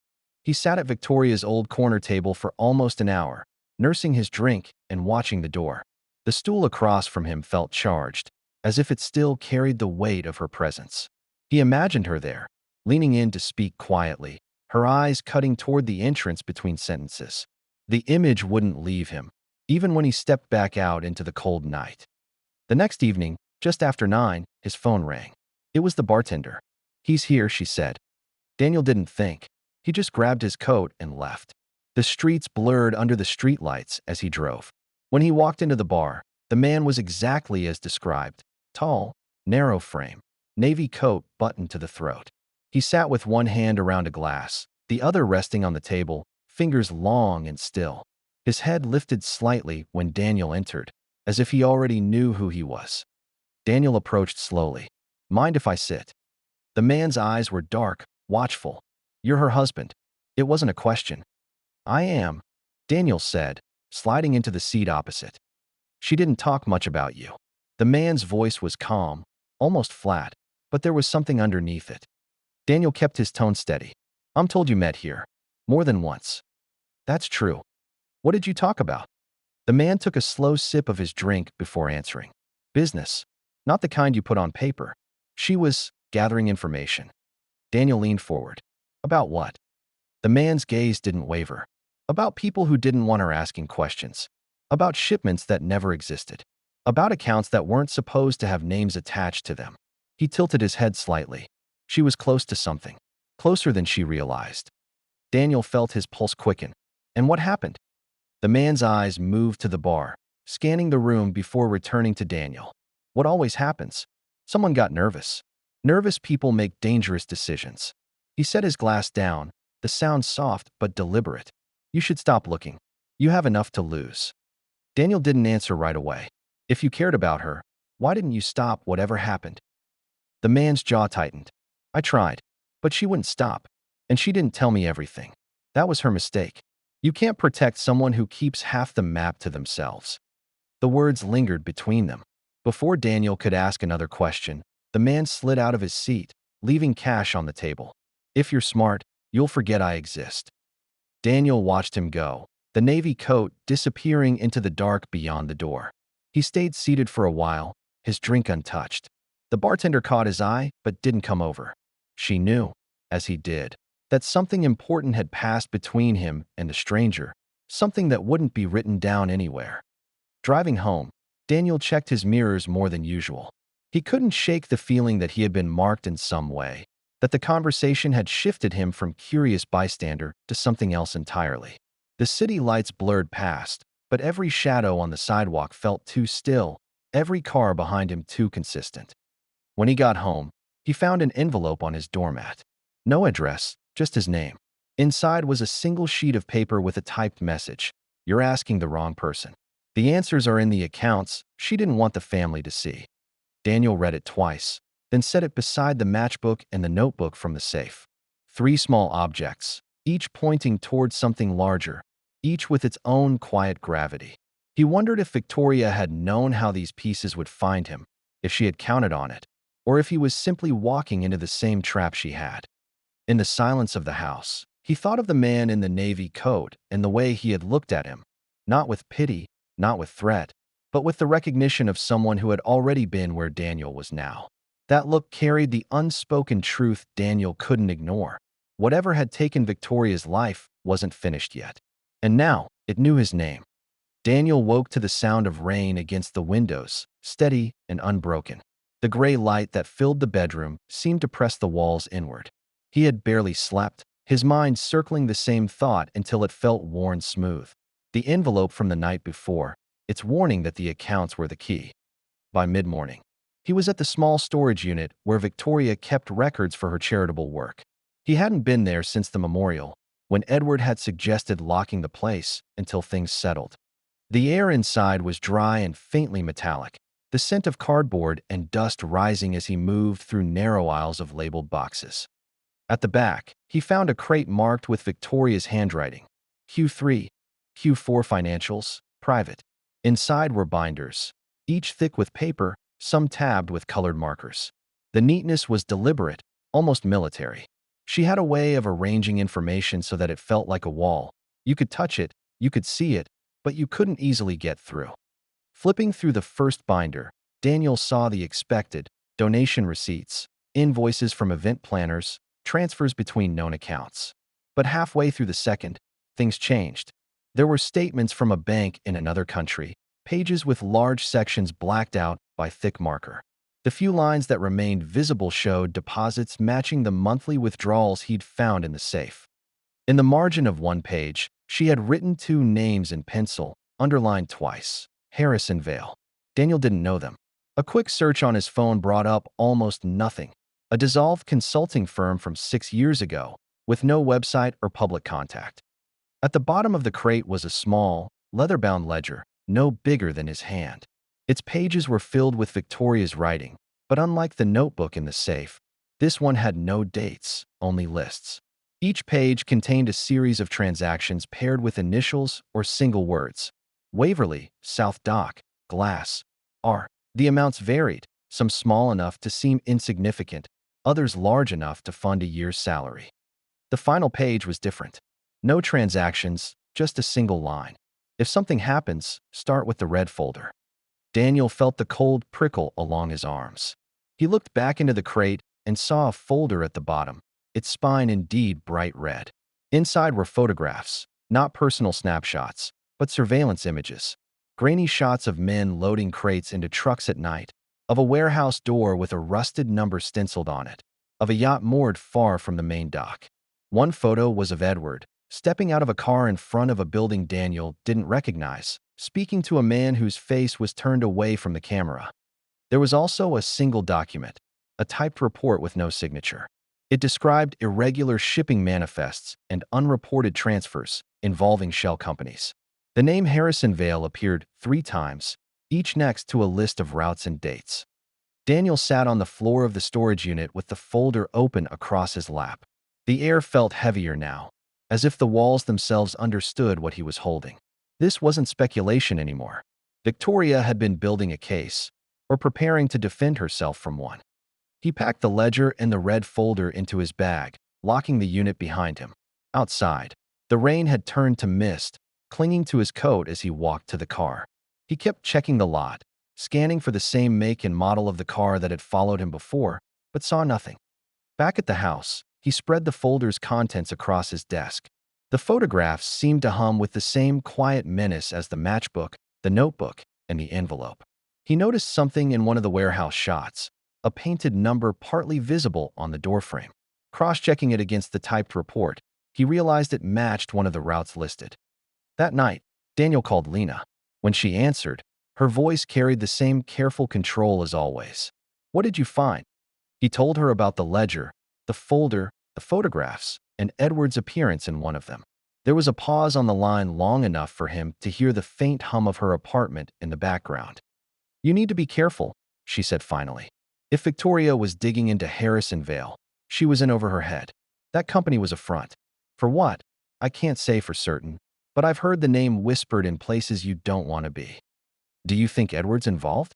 He sat at Victoria's old corner table for almost an hour, nursing his drink and watching the door. The stool across from him felt charged, as if it still carried the weight of her presence. He imagined her there, leaning in to speak quietly, her eyes cutting toward the entrance between sentences. The image wouldn't leave him, even when he stepped back out into the cold night. The next evening, just after 9, his phone rang. It was the bartender. He's here, she said. Daniel didn't think. He just grabbed his coat and left. The streets blurred under the streetlights as he drove. When he walked into the bar, the man was exactly as described. Tall, narrow frame, navy coat buttoned to the throat. He sat with one hand around a glass, the other resting on the table, fingers long and still. His head lifted slightly when Daniel entered, as if he already knew who he was. Daniel approached slowly. Mind if I sit? The man's eyes were dark, watchful. You're her husband. It wasn't a question. I am, Daniel said, sliding into the seat opposite. She didn't talk much about you. The man's voice was calm, almost flat, but there was something underneath it. Daniel kept his tone steady. I'm told you met here. More than once. That's true. What did you talk about? The man took a slow sip of his drink before answering. Business. Not the kind you put on paper. She was gathering information. Daniel leaned forward. About what? The man's gaze didn't waver. About people who didn't want her asking questions. About shipments that never existed. About accounts that weren't supposed to have names attached to them. He tilted his head slightly. She was close to something. Closer than she realized. Daniel felt his pulse quicken. And what happened? The man's eyes moved to the bar, scanning the room before returning to Daniel. What always happens? Someone got nervous. Nervous people make dangerous decisions. He set his glass down, the sound soft but deliberate. You should stop looking. You have enough to lose. Daniel didn't answer right away. If you cared about her, why didn't you stop whatever happened? The man's jaw tightened. I tried, but she wouldn't stop. And she didn't tell me everything. That was her mistake. You can't protect someone who keeps half the map to themselves. The words lingered between them. Before Daniel could ask another question, the man slid out of his seat, leaving cash on the table. If you're smart, you'll forget I exist. Daniel watched him go, the navy coat disappearing into the dark beyond the door. He stayed seated for a while, his drink untouched. The bartender caught his eye but didn't come over. She knew, as he did, that something important had passed between him and the stranger, something that wouldn't be written down anywhere. Driving home, Daniel checked his mirrors more than usual. He couldn't shake the feeling that he had been marked in some way, that the conversation had shifted him from curious bystander to something else entirely. The city lights blurred past, but every shadow on the sidewalk felt too still, every car behind him too consistent. When he got home, he found an envelope on his doormat. No address, just his name. Inside was a single sheet of paper with a typed message. You're asking the wrong person. The answers are in the accounts she didn't want the family to see. Daniel read it twice, then set it beside the matchbook and the notebook from the safe. 3 small objects, each pointing towards something larger, each with its own quiet gravity. He wondered if Victoria had known how these pieces would find him, if she had counted on it, or if he was simply walking into the same trap she had. In the silence of the house, he thought of the man in the navy coat and the way he had looked at him, not with pity, not with threat, but with the recognition of someone who had already been where Daniel was now. That look carried the unspoken truth Daniel couldn't ignore. Whatever had taken Victoria's life wasn't finished yet. And now, it knew his name. Daniel woke to the sound of rain against the windows, steady and unbroken. The gray light that filled the bedroom seemed to press the walls inward. He had barely slept, his mind circling the same thought until it felt worn smooth. The envelope from the night before, its warning that the accounts were the key. By mid-morning, He was at the small storage unit where Victoria kept records for her charitable work. He hadn't been there since the memorial, when Edward had suggested locking the place until things settled. The air inside was dry and faintly metallic, the scent of cardboard and dust rising as he moved through narrow aisles of labeled boxes. At the back, he found a crate marked with Victoria's handwriting. Q3, Q4 Financials, Private. Inside were binders, each thick with paper, some tabbed with colored markers. The neatness was deliberate, almost military. She had a way of arranging information so that it felt like a wall. You could touch it, you could see it, but you couldn't easily get through. Flipping through the first binder, Daniel saw the expected: donation receipts, invoices from event planners, transfers between known accounts. But halfway through the second, things changed. There were statements from a bank in another country, pages with large sections blacked out by thick marker. The few lines that remained visible showed deposits matching the monthly withdrawals he'd found in the safe. In the margin of one page, she had written two names in pencil, underlined twice: Harrison Vale. Daniel didn't know them. A quick search on his phone brought up almost nothing. A dissolved consulting firm from 6 years ago, with no website or public contact. At the bottom of the crate was a small, leather-bound ledger, no bigger than his hand. Its pages were filled with Victoria's writing, but unlike the notebook in the safe, this one had no dates, only lists. Each page contained a series of transactions paired with initials or single words. Waverly, South Dock, Glass, R. The amounts varied, some small enough to seem insignificant, others large enough to fund a year's salary. The final page was different. No transactions, just a single line. If something happens, start with the red folder. Daniel felt the cold prickle along his arms. He looked back into the crate and saw a folder at the bottom, its spine indeed bright red. Inside were photographs, not personal snapshots, but surveillance images. Grainy shots of men loading crates into trucks at night, of a warehouse door with a rusted number stenciled on it, of a yacht moored far from the main dock. One photo was of Edward, stepping out of a car in front of a building Daniel didn't recognize, speaking to a man whose face was turned away from the camera. There was also a single document, a typed report with no signature. It described irregular shipping manifests and unreported transfers involving shell companies. The name Harrison Vale appeared 3 times, each next to a list of routes and dates. Daniel sat on the floor of the storage unit with the folder open across his lap. The air felt heavier now, as if the walls themselves understood what he was holding. This wasn't speculation anymore. Victoria had been building a case, or preparing to defend herself from one. He packed the ledger and the red folder into his bag, locking the unit behind him. Outside, the rain had turned to mist, clinging to his coat as he walked to the car. He kept checking the lot, scanning for the same make and model of the car that had followed him before, but saw nothing. Back at the house, he spread the folder's contents across his desk. The photographs seemed to hum with the same quiet menace as the matchbook, the notebook, and the envelope. He noticed something in one of the warehouse shots, a painted number partly visible on the doorframe. Cross-checking it against the typed report, he realized it matched one of the routes listed. That night, Daniel called Lena. When she answered, her voice carried the same careful control as always. "What did you find?" He told her about the ledger, the folder, the photographs, and Edward's appearance in one of them. There was a pause on the line long enough for him to hear the faint hum of her apartment in the background. "You need to be careful," she said finally. If Victoria was digging into Harrison Vale, she was in over her head. That company was a front. For what? I can't say for certain, but I've heard the name whispered in places you don't want to be. Do you think Edward's involved?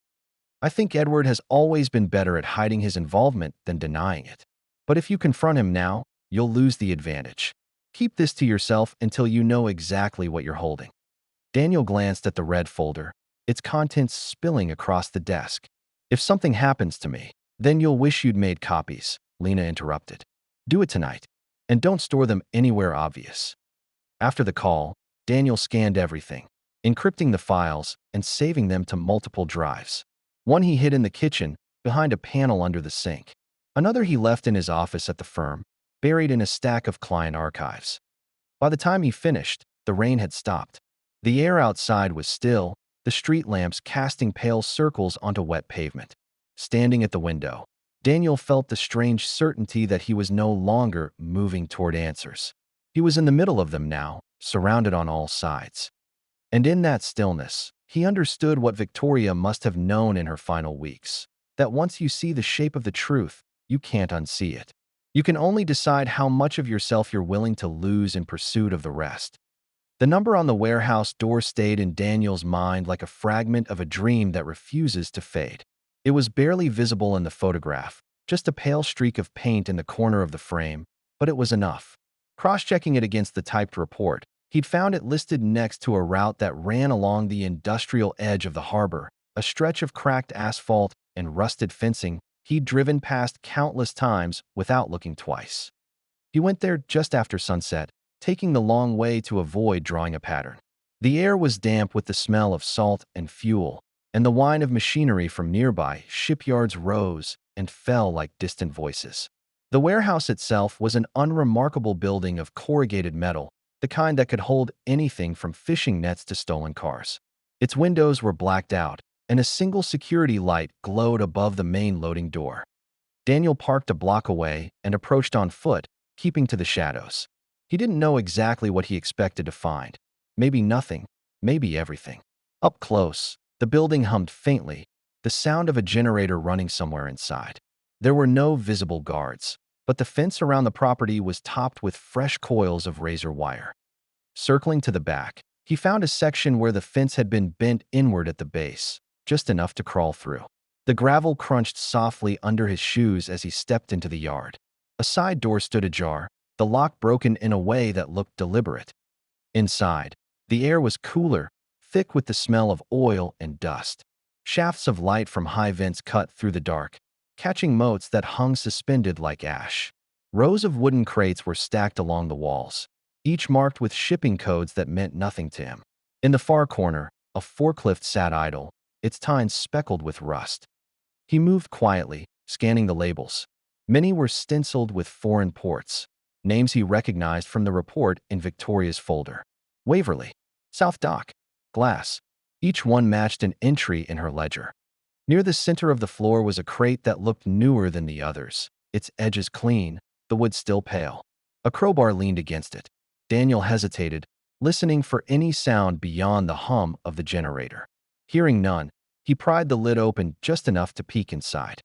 I think Edward has always been better at hiding his involvement than denying it. But if you confront him now, you'll lose the advantage. Keep this to yourself until you know exactly what you're holding. Daniel glanced at the red folder, its contents spilling across the desk. "If something happens to me, then you'll wish you'd made copies," Lena interrupted. "Do it tonight, and don't store them anywhere obvious." After the call, Daniel scanned everything, encrypting the files and saving them to multiple drives. One he hid in the kitchen, behind a panel under the sink. Another he left in his office at the firm, buried in a stack of client archives. By the time he finished, the rain had stopped. The air outside was still, the street lamps casting pale circles onto wet pavement. standing at the window. Daniel felt the strange certainty that he was no longer moving toward answers. He was in the middle of them now, surrounded on all sides. And in that stillness, he understood what Victoria must have known in her final weeks. That once you see the shape of the truth, you can't unsee it. You can only decide how much of yourself you're willing to lose in pursuit of the rest. The number on the warehouse door stayed in Daniel's mind like a fragment of a dream that refuses to fade. It was barely visible in the photograph, just a pale streak of paint in the corner of the frame, but it was enough. Cross-checking it against the typed report, he'd found it listed next to a route that ran along the industrial edge of the harbor, a stretch of cracked asphalt and rusted fencing he'd driven past countless times without looking twice. He went there just after sunset, taking the long way to avoid drawing a pattern. The air was damp with the smell of salt and fuel, and the whine of machinery from nearby shipyards rose and fell like distant voices. The warehouse itself was an unremarkable building of corrugated metal, the kind that could hold anything from fishing nets to stolen cars. Its windows were blacked out, and a single security light glowed above the main loading door. Daniel parked a block away and approached on foot, keeping to the shadows. He didn't know exactly what he expected to find. Maybe nothing, maybe everything. Up close, the building hummed faintly, the sound of a generator running somewhere inside. There were no visible guards, but the fence around the property was topped with fresh coils of razor wire. Circling to the back, he found a section where the fence had been bent inward at the base, just enough to crawl through. The gravel crunched softly under his shoes as he stepped into the yard. A side door stood ajar, the lock broken in a way that looked deliberate. Inside, the air was cooler, thick with the smell of oil and dust. Shafts of light from high vents cut through the dark, catching motes that hung suspended like ash. Rows of wooden crates were stacked along the walls, each marked with shipping codes that meant nothing to him. In the far corner, a forklift sat idle, its tines speckled with rust. He moved quietly, scanning the labels. Many were stenciled with foreign ports, names he recognized from the report in Victoria's folder. Waverly, South Dock, Glass. Each one matched an entry in her ledger. Near the center of the floor was a crate that looked newer than the others, its edges clean, the wood still pale. A crowbar leaned against it. Daniel hesitated, listening for any sound beyond the hum of the generator. Hearing none, he pried the lid open just enough to peek inside.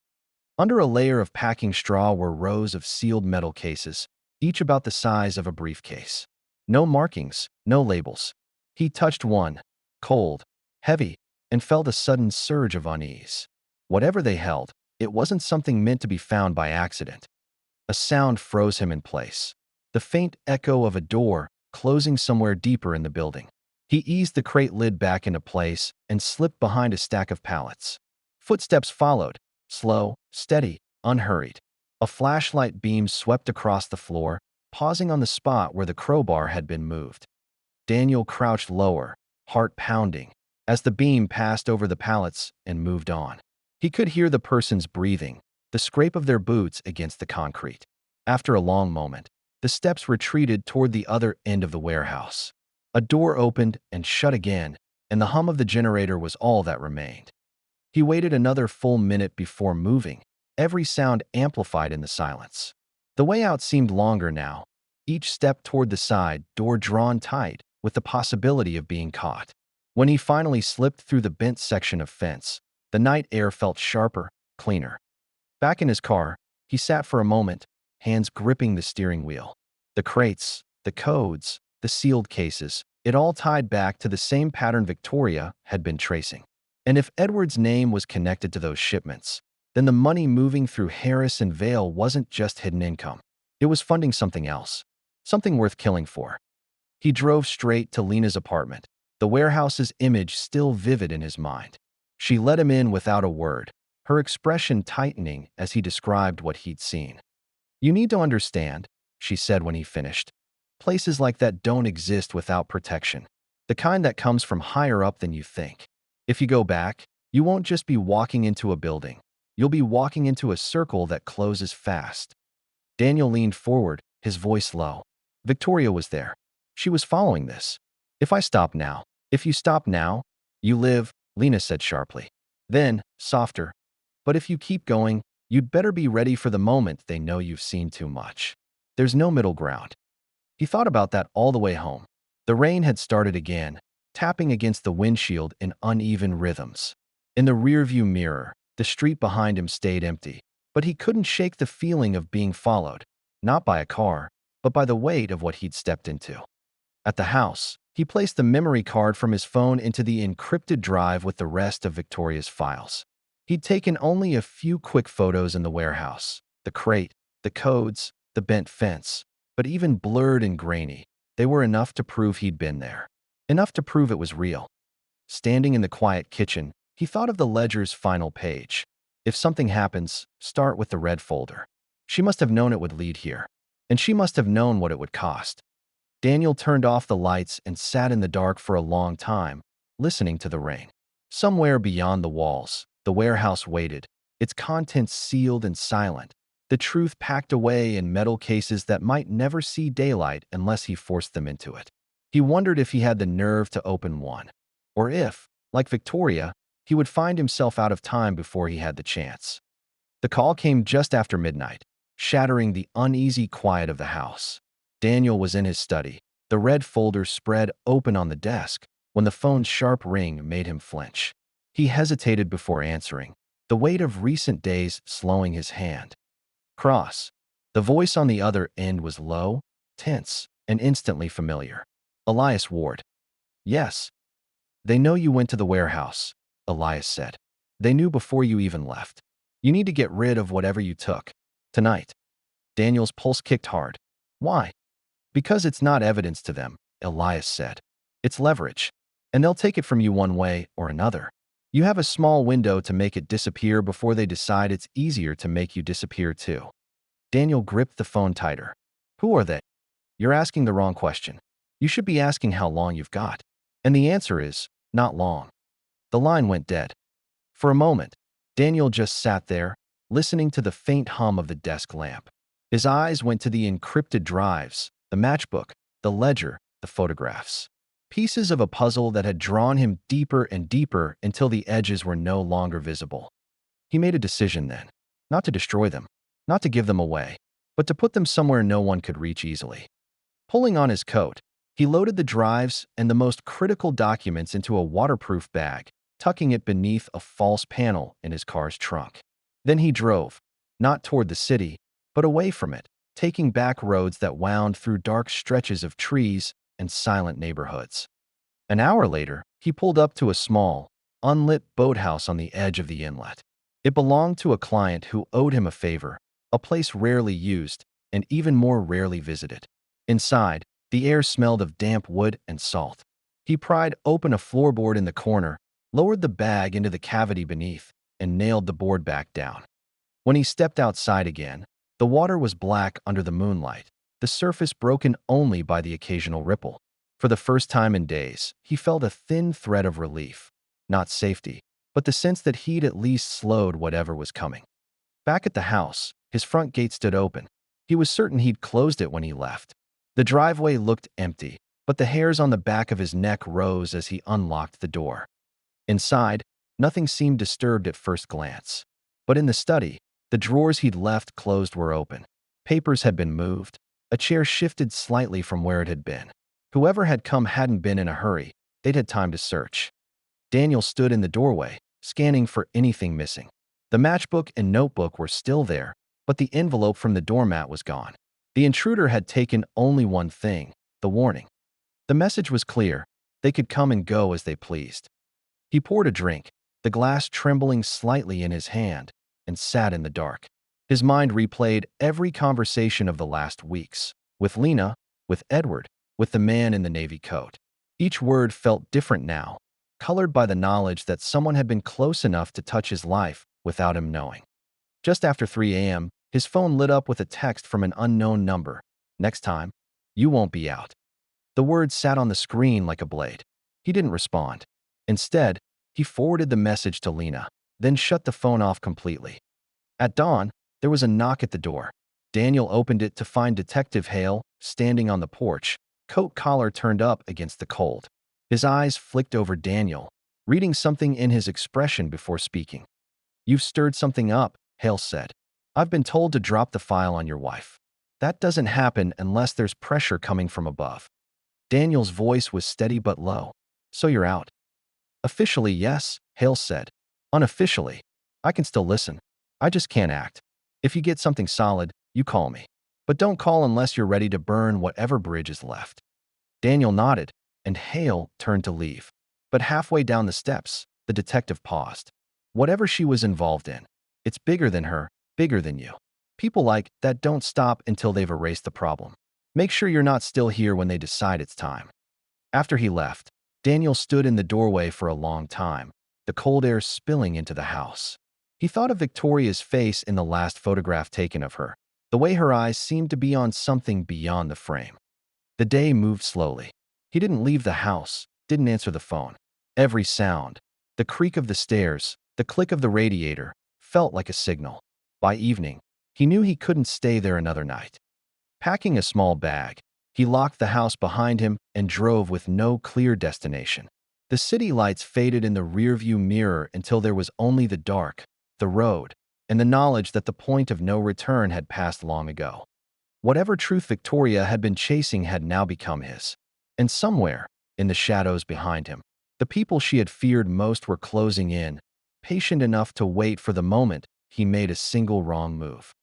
Under a layer of packing straw were rows of sealed metal cases, each about the size of a briefcase. No markings, no labels. He touched one, cold, heavy, and felt a sudden surge of unease. Whatever they held, it wasn't something meant to be found by accident. A sound froze him in place. The faint echo of a door closing somewhere deeper in the building. He eased the crate lid back into place and slipped behind a stack of pallets. Footsteps followed, slow, steady, unhurried. A flashlight beam swept across the floor, pausing on the spot where the crowbar had been moved. Daniel crouched lower, heart pounding, as the beam passed over the pallets and moved on. He could hear the person's breathing, the scrape of their boots against the concrete. After a long moment, the steps retreated toward the other end of the warehouse. A door opened and shut again, and the hum of the generator was all that remained. He waited another full minute before moving, every sound amplified in the silence. The way out seemed longer now, each step toward the side door drawn tight with the possibility of being caught. When he finally slipped through the bent section of fence, the night air felt sharper, cleaner. Back in his car, he sat for a moment, hands gripping the steering wheel. The crates, the codes, the sealed cases, it all tied back to the same pattern Victoria had been tracing. And if Edward's name was connected to those shipments, then the money moving through Harris and Vale wasn't just hidden income. It was funding something else, something worth killing for. He drove straight to Lena's apartment, the warehouse's image still vivid in his mind. She let him in without a word, her expression tightening as he described what he'd seen. "You need to understand," she said when he finished. "Places like that don't exist without protection. The kind that comes from higher up than you think. If you go back, you won't just be walking into a building. You'll be walking into a circle that closes fast." Daniel leaned forward, his voice low. Victoria was there. She was following this. If you stop now, you live," Lena said sharply. Then, softer, But if you keep going, you'd better be ready for the moment they know you've seen too much. There's no middle ground. He thought about that all the way home. The rain had started again, tapping against the windshield in uneven rhythms. In the rearview mirror, the street behind him stayed empty, but he couldn't shake the feeling of being followed, not by a car, but by the weight of what he'd stepped into. At the house, he placed the memory card from his phone into the encrypted drive with the rest of Victoria's files. He'd taken only a few quick photos in the warehouse, the crate, the codes, the bent fence, but even blurred and grainy, they were enough to prove he'd been there. Enough to prove it was real. Standing in the quiet kitchen, he thought of the ledger's final page. If something happens, start with the red folder. She must have known it would lead here, and she must have known what it would cost. Daniel turned off the lights and sat in the dark for a long time, listening to the rain. Somewhere beyond the walls, the warehouse waited, its contents sealed and silent, the truth packed away in metal cases that might never see daylight unless he forced them into it. He wondered if he had the nerve to open one, or if, like Victoria, he would find himself out of time before he had the chance. The call came just after midnight, shattering the uneasy quiet of the house. Daniel was in his study, the red folder spread open on the desk, when the phone's sharp ring made him flinch. He hesitated before answering, the weight of recent days slowing his hand. Cross. The voice on the other end was low, tense, and instantly familiar. Elias Ward. Yes. They know you went to the warehouse, Elias said. They knew before you even left. You need to get rid of whatever you took. Tonight. Daniel's pulse kicked hard. Why? Because it's not evidence to them, Elias said. It's leverage, and they'll take it from you one way or another. You have a small window to make it disappear before they decide it's easier to make you disappear too. Daniel gripped the phone tighter. Who are they? You're asking the wrong question. You should be asking how long you've got. And the answer is, not long. The line went dead. For a moment, Daniel just sat there, listening to the faint hum of the desk lamp. His eyes went to the encrypted drives, the matchbook, the ledger, the photographs. Pieces of a puzzle that had drawn him deeper and deeper until the edges were no longer visible. He made a decision then, not to destroy them, not to give them away, but to put them somewhere no one could reach easily. Pulling on his coat, he loaded the drives and the most critical documents into a waterproof bag, tucking it beneath a false panel in his car's trunk. Then he drove, not toward the city, but away from it, taking back roads that wound through dark stretches of trees and silent neighborhoods. An hour later, he pulled up to a small, unlit boathouse on the edge of the inlet. It belonged to a client who owed him a favor, a place rarely used and even more rarely visited. Inside, the air smelled of damp wood and salt. He pried open a floorboard in the corner, lowered the bag into the cavity beneath, and nailed the board back down. When he stepped outside again, the water was black under the moonlight, the surface broken only by the occasional ripple. For the first time in days, he felt a thin thread of relief. Not safety, but the sense that he'd at least slowed whatever was coming. Back at the house, his front gate stood open. He was certain he'd closed it when he left. The driveway looked empty, but the hairs on the back of his neck rose as he unlocked the door. Inside, nothing seemed disturbed at first glance. But in the study, the drawers he'd left closed were open. Papers had been moved. A chair shifted slightly from where it had been. Whoever had come hadn't been in a hurry. They'd had time to search. Daniel stood in the doorway, scanning for anything missing. The matchbook and notebook were still there, but the envelope from the doormat was gone. The intruder had taken only one thing, the warning. The message was clear. They could come and go as they pleased. He poured a drink, the glass trembling slightly in his hand, and sat in the dark. His mind replayed every conversation of the last weeks, with Lena, with Edward, with the man in the navy coat. Each word felt different now, colored by the knowledge that someone had been close enough to touch his life without him knowing. Just after 3 a.m., his phone lit up with a text from an unknown number. Next time, you won't be out. The words sat on the screen like a blade. He didn't respond. Instead, he forwarded the message to Lena, then shut the phone off completely. At dawn, there was a knock at the door. Daniel opened it to find Detective Hale standing on the porch, coat collar turned up against the cold. His eyes flicked over Daniel, reading something in his expression before speaking. "You've stirred something up," Hale said. "I've been told to drop the file on your wife. That doesn't happen unless there's pressure coming from above." Daniel's voice was steady but low. "So you're out?" "Officially, yes," Hale said. "Unofficially, I can still listen. I just can't act. If you get something solid, you call me. But don't call unless you're ready to burn whatever bridge is left." Daniel nodded, and Hale turned to leave. But halfway down the steps, the detective paused. "Whatever she was involved in, it's bigger than her, bigger than you. People like that don't stop until they've erased the problem. Make sure you're not still here when they decide it's time." After he left, Daniel stood in the doorway for a long time, the cold air spilling into the house. He thought of Victoria's face in the last photograph taken of her, the way her eyes seemed to be on something beyond the frame. The day moved slowly. He didn't leave the house, didn't answer the phone. Every sound, the creak of the stairs, the click of the radiator, felt like a signal. By evening, he knew he couldn't stay there another night. Packing a small bag, he locked the house behind him and drove with no clear destination. The city lights faded in the rearview mirror until there was only the dark, the road, and the knowledge that the point of no return had passed long ago. Whatever truth Victoria had been chasing had now become his. And somewhere, in the shadows behind him, the people she had feared most were closing in, patient enough to wait for the moment he made a single wrong move.